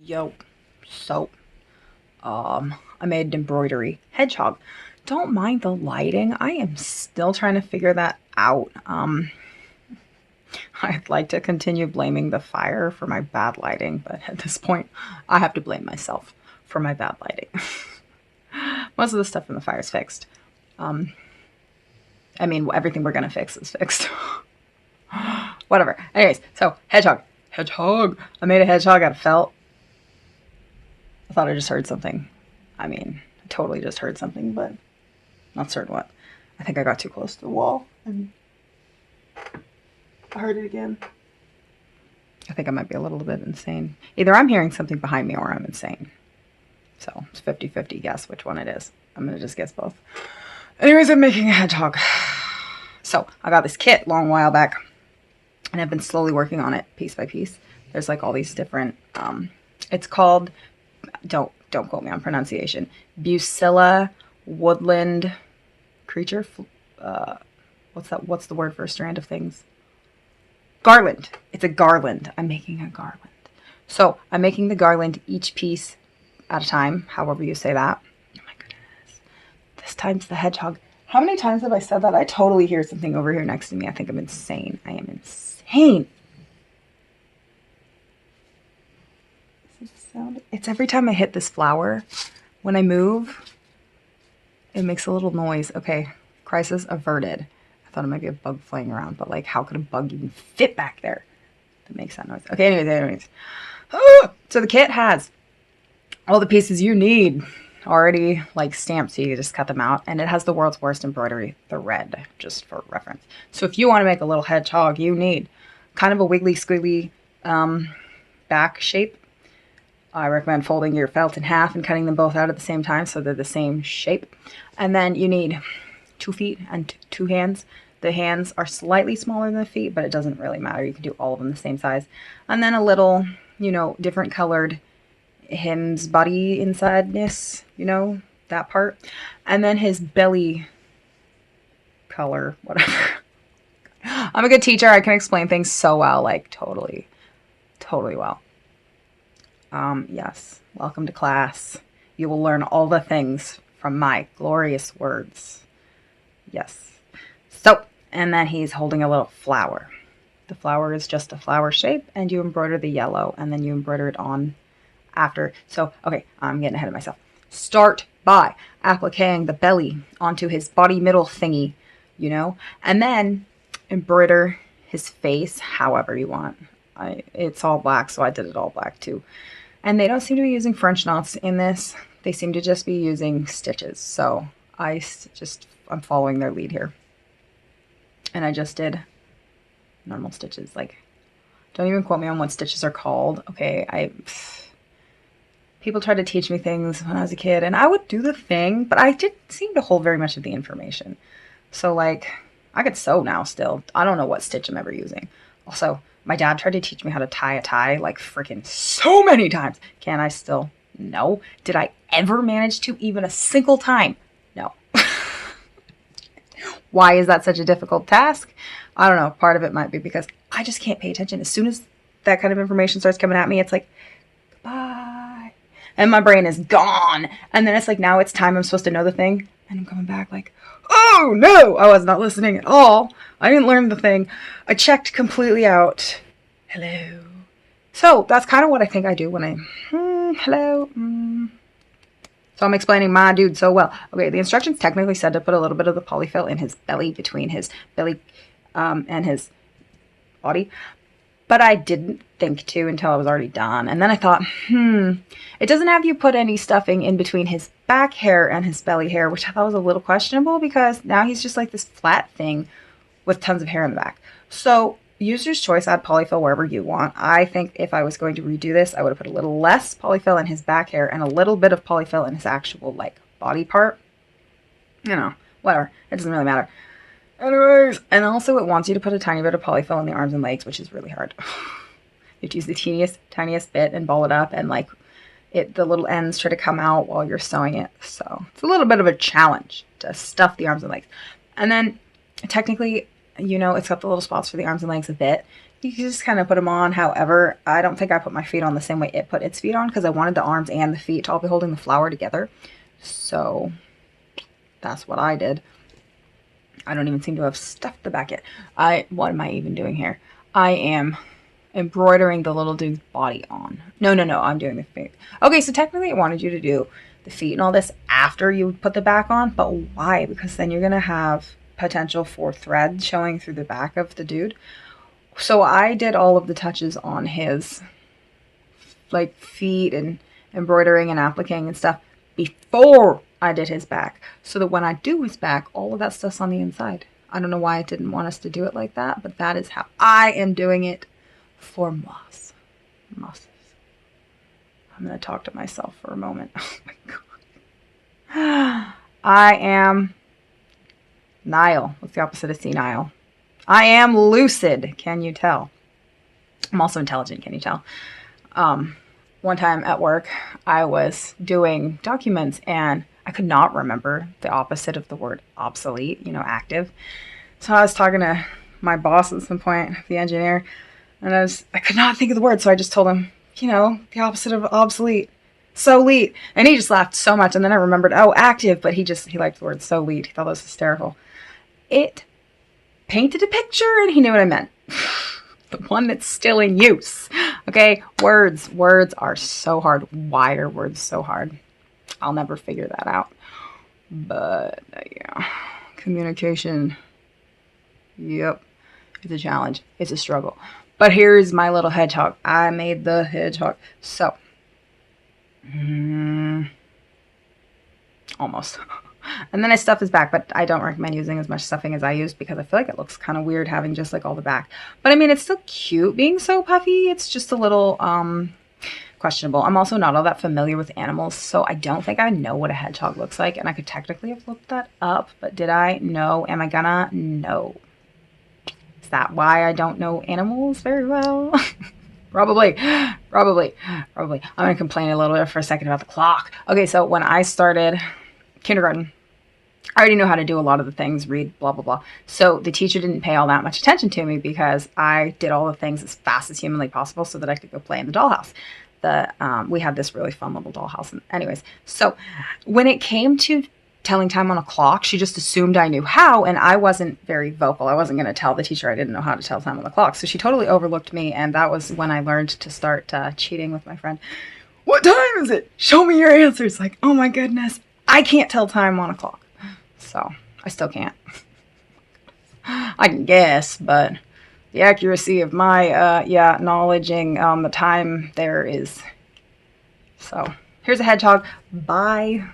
Yo, so, I made an embroidery hedgehog. Don't mind the lighting. I am still trying to figure that out. I'd like to continue blaming the fire for my bad lighting, but at this point, I have to blame myself for my bad lighting. Most of the stuff in the fire is fixed. Um, I mean, everything we're gonna fix is fixed. Whatever. Anyways, so hedgehog. Hedgehog. I made a hedgehog out of felt. I thought I just heard something. I mean, I totally just heard something, but not certain what. I think I got too close to the wall and I heard it again. I think I might be a little bit insane. Either I'm hearing something behind me or I'm insane. So it's 50-50 guess which one it is. I'm going to just guess both. Anyways, I'm making a hedgehog. So I got this kit a long while back and I've been slowly working on it piece by piece. There's like all these different, it's called, don't quote me on pronunciation, Bucilla Woodland creature. What's the word for a strand of things? Garland. It's a garland. I'm making a garland. So I'm making the garland each piece at a time, however you say that. Oh my goodness. This time's the hedgehog. How many times have I said that? I totally hear something over here next to me. I think I'm insane. I am insane. Is it a sound? It's every time I hit this flower. When I move, it makes a little noise. Okay, crisis averted. I thought it might be a bug flying around, but like, how could a bug even fit back there that makes that noise? Okay, anyways. So the kit has all the pieces you need already like stamped, so you can just cut them out. And it has the world's worst embroidery, the red, just for reference. So if you want to make a little hedgehog, you need kind of a wiggly squiggly back shape. I recommend folding your felt in half and cutting them both out at the same time so they're the same shape. And then you need 2 feet and 2 hands. The hands are slightly smaller than the feet, but it doesn't really matter. You can do all of them the same size. And then a little, different colored him's body insideness, that part. And then his belly color, whatever. I'm a good teacher. I can explain things so well, like totally well. Yes, welcome to class. You will learn all the things from my glorious words. Yes. So, and then he's holding a little flower. The flower is just a flower shape, and you embroider the yellow, and then you embroider it on after. So, okay, I'm getting ahead of myself. Start by appliquing the belly onto his body middle thingy, and then embroider his face however you want. It's all black, so I did it all black too. And they don't seem to be using French knots in this. They seem to just be using stitches. So I'm following their lead here. And I just did normal stitches. Like, don't even quote me on what stitches are called. Okay, people tried to teach me things when I was a kid, and I would do the thing, but I didn't seem to hold very much of the information. So, like, I could sew now still. I don't know what stitch I'm ever using. Also, my dad tried to teach me how to tie a tie, like, freaking so many times. Can I still? No. Did I ever manage to even a single time? No. Why is that such a difficult task? I don't know. Part of it might be because I just can't pay attention. As soon as that kind of information starts coming at me, it's like, goodbye. And my brain is gone. And then it's like, now it's time. I'm supposed to know the thing. And I'm coming back like, oh no, I was not listening at all. I didn't learn the thing. I checked completely out. Hello. So that's kind of what I think I do when I, hello. So I'm explaining my dude so well. Okay, the instructions technically said to put a little bit of the polyfill in his belly, between his belly and his body. But I didn't think to until I was already done. And then I thought, it doesn't have you put any stuffing in between his back hair and his belly hair, which I thought was a little questionable because now he's just like this flat thing with tons of hair in the back. So user's choice, add polyfill wherever you want. I think if I was going to redo this, I would have put a little less polyfill in his back hair and a little bit of polyfill in his actual like body part. Whatever. It doesn't really matter. Anyways, and also it wants you to put a tiny bit of polyfill in the arms and legs, which is really hard. You have to use the tiniest bit and ball it up, and like the little ends try to come out while you're sewing it. So it's a little bit of a challenge to stuff the arms and legs. And then technically, it's got the little spots for the arms and legs a bit. you can just kind of put them on. However, I don't think I put my feet on the same way it put its feet on because I wanted the arms and the feet to all be holding the flower together. So that's what I did. I don't even seem to have stuffed the back yet. What am I even doing here? I am embroidering the little dude's body on. No, I'm doing the feet. Okay, so technically I wanted you to do the feet and all this after you put the back on, but why? Because then you're going to have potential for thread showing through the back of the dude. So I did all of the touches on his like feet and embroidering and appliquing and stuff before I did his back, so that when I do his back, all of that stuff's on the inside. I don't know why it didn't want us to do it like that, but that is how I am doing it for mosses. I'm going to talk to myself for a moment. Oh my God. I am Nile. What's the opposite of senile? I am lucid. Can you tell? I'm also intelligent. Can you tell? One time at work, I was doing documents and I could not remember the opposite of the word obsolete, active. So I was talking to my boss at some point, the engineer, and I could not think of the word. So I just told him, the opposite of obsolete, solete. And he just laughed so much. And then I remembered, active, but he liked the word solete. He thought that was hysterical. It painted a picture and he knew what I meant. The one that's still in use. Okay, words are so hard. Why are words so hard? I'll never figure that out. But yeah, communication. Yep, it's a challenge. It's a struggle. But here's my little hedgehog. I made the hedgehog. So, almost. And then I stuff his back, but I don't recommend using as much stuffing as I used because I feel like it looks kind of weird having just like all the back. But I mean, it's still cute being so puffy. It's just a little questionable. I'm also not all that familiar with animals, so I don't think I know what a hedgehog looks like. And I could technically have looked that up, but did I? No. Am I gonna? No. Is that why I don't know animals very well? Probably. I'm gonna complain a little bit for a second about the clock. Okay, so when I started kindergarten, I already knew how to do a lot of the things, read, blah, blah, blah. So the teacher didn't pay all that much attention to me because I did all the things as fast as humanly possible so that I could go play in the dollhouse. We had this really fun little dollhouse. Anyways, so when it came to telling time on a clock, she just assumed I knew how, and I wasn't very vocal. I wasn't going to tell the teacher I didn't know how to tell time on the clock. So she totally overlooked me, and that was when I learned to start cheating with my friend. What time is it? Show me your answers. Like, oh my goodness. I can't tell time on a clock. So, I still can't. I can guess, but the accuracy of my, knowledging the time there is. So, here's a hedgehog. Bye.